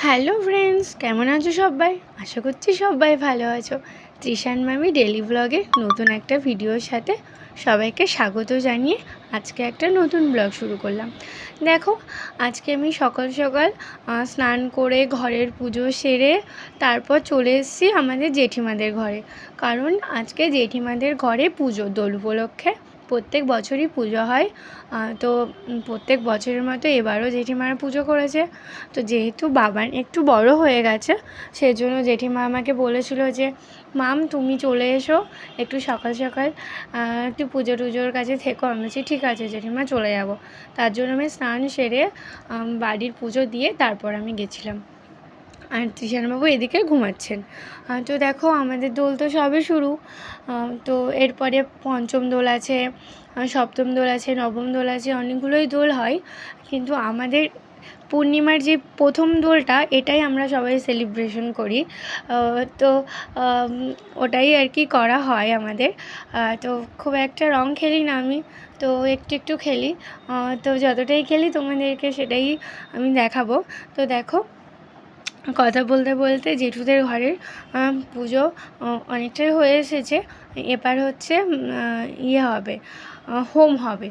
Hello friends, কেমন আছো সবাই? আশা করছি সবাই ভালো আছো। তৃষান মামি ডেলি ব্লগে নতুন একটা ভিডিওর সাথে সবাইকে স্বাগত জানিয়ে আজকে একটা নতুন ব্লগ শুরু করলাম। দেখো, আজকে আমি সকাল সকাল স্নান করে ঘরের পুজো সেরে তারপর চলে এসেছি আমাদের জেঠিমাদের ঘরে। কারণ আজকে জেঠিমাদের ঘরে পুজো, দোল উপলক্ষে। প্রত্যেক বছরই পুজো হয়, তো প্রত্যেক বছরের মতো এবারও জেঠিমারা পুজো করেছে। তো যেহেতু বাবান একটু বড় হয়ে গেছে, সেজন্য জেঠিমা আমাকে বলেছিল যে মাম তুমি চলে এসো, একটু সকাল সকাল একটু পুজো টুজোর কাছে থেকো। আমি বলছি ঠিক আছে জেঠিমা, চলে যাব। তার জন্য আমি স্নান সেরে বাড়ির পুজো দিয়ে তারপর আমি গেছিলাম। আর তৃষানবাবু এদিকে ঘুমাচ্ছেন। তো দেখো, আমাদের দোল তো সবে শুরু। তো এরপরে পঞ্চম দোল আছে, সপ্তম দোল আছে, নবম দোল আছে, অনেকগুলোই দোল হয়। কিন্তু আমাদের পূর্ণিমার যে প্রথম দোলটা, এটাই আমরা সবাই সেলিব্রেশন করি। তো ওটাই আর কি করা হয় আমাদের। তো খুব একটা রং খেলি না আমি, তো একটু একটু খেলি। তো যতটাই খেলি তোমাদেরকে সেটাই আমি দেখাবো। তো দেখো, কথা বলতে বলতে জেঠুদের ঘরের পুজো অনেকটাই হয়ে এসেছে। এবার হচ্ছে ইয়ে হবে, হোম হবে।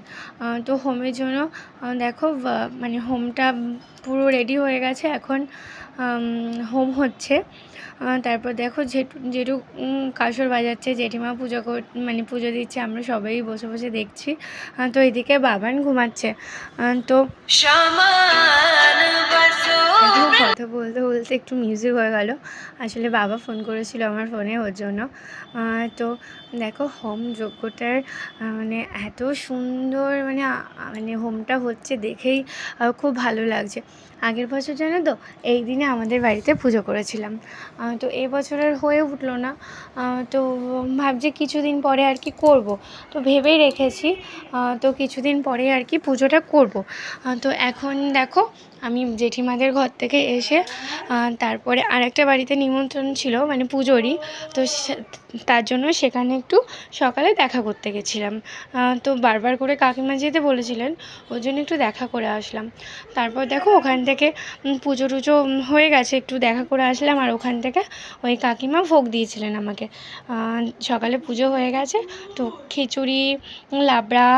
তো হোমের জন্য দেখো, মানে হোমটা পুরো রেডি হয়ে গেছে। এখন হোম হচ্ছে। তারপর দেখো জেঠু কাসর বাজাচ্ছে, জেঠিমা মানে পুজো দিচ্ছে, আমরা সবাই বসে বসে দেখছি। তো এদিকে বাবান ঘুমাচ্ছে। তো কথা বলতে বলতে একটু মিউজিক হয়ে গেল। আসলে বাবা ফোন করেছিল আমার ফোনে, ওর জন্য। তো দেখো, হোম যজ্ঞটার মানে এত সুন্দর, মানে হোমটা হচ্ছে দেখেই খুব ভালো লাগছে। আগের বছর জানো তো, এই দিনে আমাদের বাড়িতে পুজো করেছিলাম। তো এবছর আর হয়ে উঠলো না। তো ভাবছি কিছুদিন পরে আর কি করব। তো ভেবেই রেখেছি, তো কিছুদিন পরে আর কি পুজোটা করব। তো এখন দেখো, আমি জেঠিমাদের ঘর থেকে এসে তারপরে আরেকটা বাড়িতে নিমন্ত্রণ ছিল, মানে পুজোরই। তো তার জন্য সেখানে একটু সকালে দেখা করতে গেছিলাম। তো বারবার করে কাকিমা যেতে বলেছিলেন, ওই জন্য একটু দেখা করে আসলাম। তারপর দেখো, ওখান থেকে পুজো টুজো হয়ে গেছে, একটু দেখা করে আসলাম। আর ওখান থেকে ওই কাকিমা ভোগ দিয়েছিলেন আমাকে। সকালে পুজো হয়ে গেছে, তো খিচুড়ি, লাবড়া,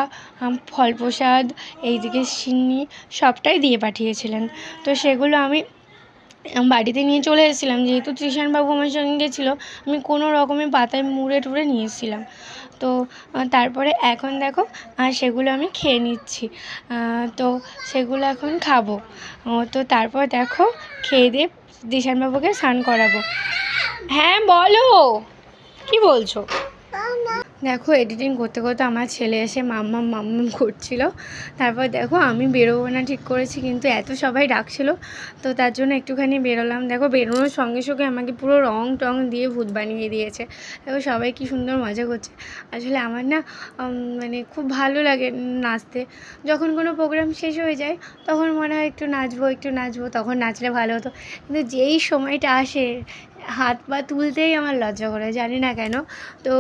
ফল প্রসাদ, এইদিকে সিন্নি সবটাই দিয়ে পাঠিয়েছিলেন। তো সেগুলো আমি বাড়িতে নিয়ে চলে এসেছিলাম। যেহেতু তৃষানবাবু আমার সঙ্গে গেছিলো, আমি কোনো রকমে পাতায় মুড়ে টুড়ে নিয়ে এসেছিলাম। তো তারপরে এখন দেখো, সেগুলো আমি খেয়ে নিচ্ছি। তো সেগুলো এখন খাবো। তো তারপর দেখো, খেয়ে দিয়ে তৃষানবাবুকে স্নান করাবো। হ্যাঁ বলো, কি বলছো? দেখো, এডিটিং করতে করতে আমার ছেলে এসে মাম্মাম মাম্মাম করছিল। তারপর দেখো, আমি বেরোবো না ঠিক করেছি, কিন্তু এত সবাই ডাকছিল, তো তার জন্য একটুখানি বেরোলাম। দেখো, বেরোনোর সঙ্গে সঙ্গে আমাকে পুরো রং টং দিয়ে ভূত বানিয়ে দিয়েছে। দেখো সবাই কি সুন্দর মজা করছে। আসলে আমার না মানে খুব ভালো লাগে নাচতে। যখন কোনো প্রোগ্রাম শেষ হয়ে যায়, তখন মনে হয় একটু নাচবো, তখন নাচলে ভালো হতো। কিন্তু যেই সময়টা আসে, হাত পা তুলতেই আমার লজ্জা করে, জানি না কেন। তো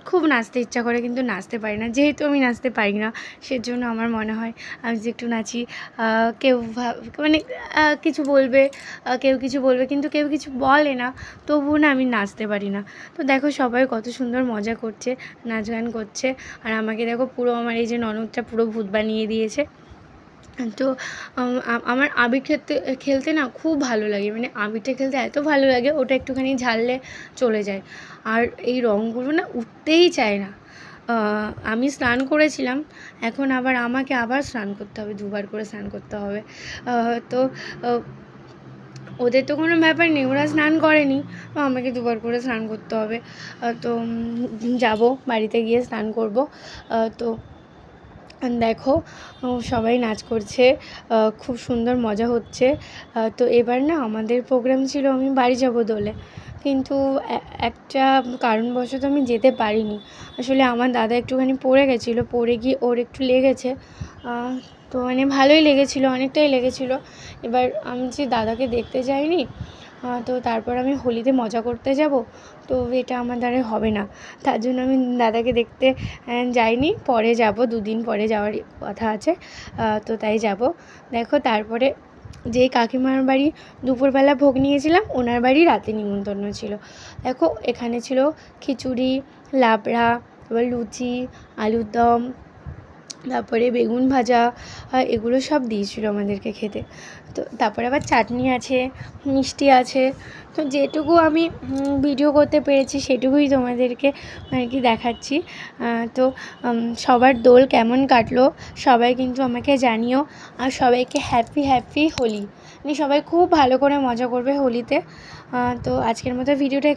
খুব নাচতে ইচ্ছা করে, কিন্তু নাচতে পারি না। যেহেতু আমি নাচতে পারি না, সেজন্য আমার মনে হয় আমি যে একটু নাচি, কেউ মানে কিছু বলবে, কেউ কিছু বলবে, কিন্তু কেউ কিছু বলে না, তবুও না আমি নাচতে পারি না। তো দেখো, সবাই কত সুন্দর মজা করছে, নাচ গান করছে। আর আমাকে দেখো, পুরো আমার এই যে ননদটা পুরো ভূত বানিয়ে দিয়েছে। তো আমার আবির খেলতে না খুব ভালো লাগে, মানে আবিরটা খেলতে এত ভালো লাগে, ওটা একটুখানি ঝাড়লে চলে যায়। আর এই রঙগুলো না উঠতেই চায় না। আমি স্নান করেছিলাম, এখন আমাকে আবার স্নান করতে হবে, দুবার করে স্নান করতে হবে। তো ওদের তো কোনো ব্যাপার নেই, ওরা স্নান করেনি, তো আমাকে দুবার করে স্নান করতে হবে। তো যাব, বাড়িতে গিয়ে স্নান করব। তো দেখো, সবাই নাচ করছে, খুব সুন্দর মজা হচ্ছে। তো এবার না আমাদের প্রোগ্রাম ছিল আমি বাড়ি যাব দোলে, কিন্তু একটা কারণবশত আমি যেতে পারিনি। আসলে আমার দাদা একটুখানি পড়ে গেছিলো, পড়ে গিয়ে ওর একটু লেগেছে। তো মানে ভালোই লেগেছিলো, অনেকটাই লেগেছিলো। এবার আমি যে দাদাকে দেখতে যাইনি, তো তারপর আমি হোলিতে মজা করতে যাব, তো এটা আমার দ্বারা হবে না। তার জন্য আমি দাদাকে দেখতে যাইনি, পরে যাব, 2 দিন পরে যাওয়ার কথা আছে। তো তাই যাব। দেখো, তারপরে যেই কাকিমার বাড়ি দুপুরবেলা ভোগ নিয়েছিলাম ওনার বাড়ি রাতে নিমন্ত্রণ ছিল। দেখো এখানে ছিল খিচুড়ি, লাবড়া, তারপর লুচি, আলুর দম, তারপরে বেগুন ভাজা, এগুলো সব দিয়েছিলো আমাদেরকে খেতে। তো তারপরে আবার চাটনি আছে, মিষ্টি আছে। তো যেটুকু আমি ভিডিও করতে পেরেছি সেটুকুই তোমাদেরকে আর কি দেখাচ্ছি। তো সবার দোল কেমন কাটলো সবাই কিন্তু আমাকে জানিও। আর সবাইকে হ্যাপি হোলি। সবাই খুব ভালো করে মজা করবে হোলিতে। তো আজকের মতো ভিডিওটা